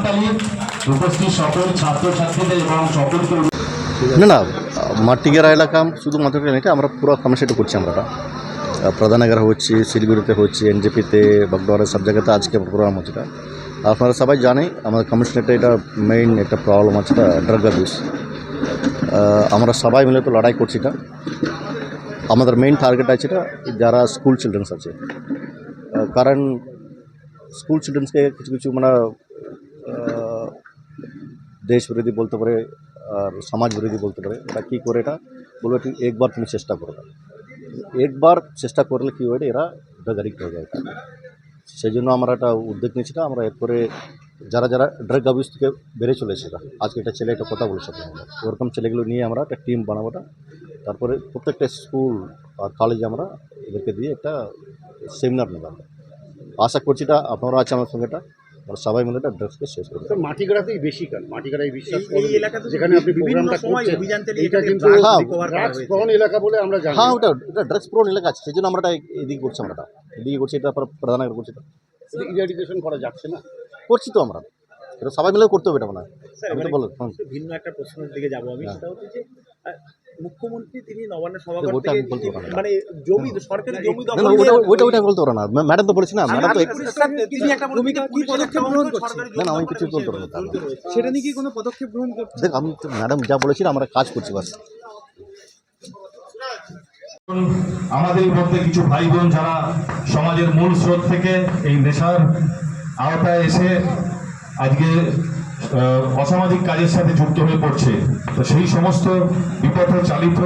করতালি উপস্থিত সকল ছাত্রছাত্রীদের এবং সকলকে। না না, মাটিগেরা এলাকা শুধুমাত্র এলাকা আমরা পুরো কমিশনটা করছি। আমরা প্রধাননগর হচ্ছে, শিলিগুড়িতে হচ্ছে, এনজেপিতে, বাগডোয়ারা সব জায়গাতে আজকে প্রোগ্রাম হচ্ছে। আপনারা সবাই জানেন আমাদের কমিশনেরটা এটা মেইন একটা প্রবলেম আছে, ড্রাগ অ্যাবিউজ। আমরা সবাই মিলে তো লড়াই করছি। এটা আমাদের মেইন টার্গেট আছে এটা যারা স্কুল চিলড্রেন্স আছে, কারণ স্কুল চিলড্রেন্সকে কিছু কিছু মানে দেশ বিরোধী বলতে পারে আর সমাজ বিরোধী বলতে পারে। এটা কী করে এটা বলবে, ঠিক একবার তুমি চেষ্টা করো, একবার চেষ্টা করলে কী হয় এরা ড্রাগ অ্যাডিক্ট হয়ে যায়। সেই জন্য আমরা একটা উদ্যোগ নিয়েছিলাম। আমরা এরপরে যারা যারা ড্রাগ অ্যাবিউজ থেকে বেড়ে চলেছে, আজকে একটা ছেলে একটা কথা বলেছে, ওরকম ছেলেগুলো নিয়ে আমরা একটা টিম বানাবোটা। তারপরে প্রত্যেকটা স্কুল আর কলেজে আমরা এদেরকে দিয়ে একটা সেমিনার নেব। আশা করছি এটা আপনারা আছে আমার সঙ্গে, এটা আমরা সবাই মিলে এটা ড্রাগসকে শেষ করব। মাটিগড়াতেই বেশি কারণ মাটিগড়াই বিশ্বাস করি যেখানে আপনি প্রোগ্রামটা করছেন এটা কিন্তু ড্রাগস প্রবণ এলাকা বলে আমরা জানি। হ্যাঁ, ওটা ড্রাগস প্রবণ এলাকা আছে, সেই জন্য আমরা এদিকে করছি। আমরা এদিকে করছি, এটা প্রধাননগর করছি। ইরাডিকেশন করা যাচ্ছে না, করছি তো আমরা, এটা সবাই মিলে করতে হবে। এটা মানে আমি তো বললাম ভিন্ন একটা প্রশ্নের দিকে যাবো আমি। সেটা হচ্ছে যে মুখ্যমন্ত্রী তিনি নবান্ন সভাঘর থেকে মানে জমি সরকারি জমি দখল ওইটা বলতে পারো না। ম্যাডাম তো বলেছি না, ম্যাডাম তো তিনি একটা ভূমিকা কি পদক্ষেপ গ্রহণ করছেন? না আমি কিছু বলতে পারবো না। সেটা নিয়ে কি কোনো পদক্ষেপ গ্রহণ করছেন? দেখ, আমি তো ম্যাডাম যা বলেছিলাম আমরা কাজ করছি বাস। আমাদের মধ্যে কিছু ভাই বোন যারা সমাজের মূল স্রোত থেকে এই নেশার আওতায় এসে আজকে অসামাজিক কাজের সাথে যুক্ত হয়ে পড়ছে, তো সেই সমস্ত বিপথে চালিত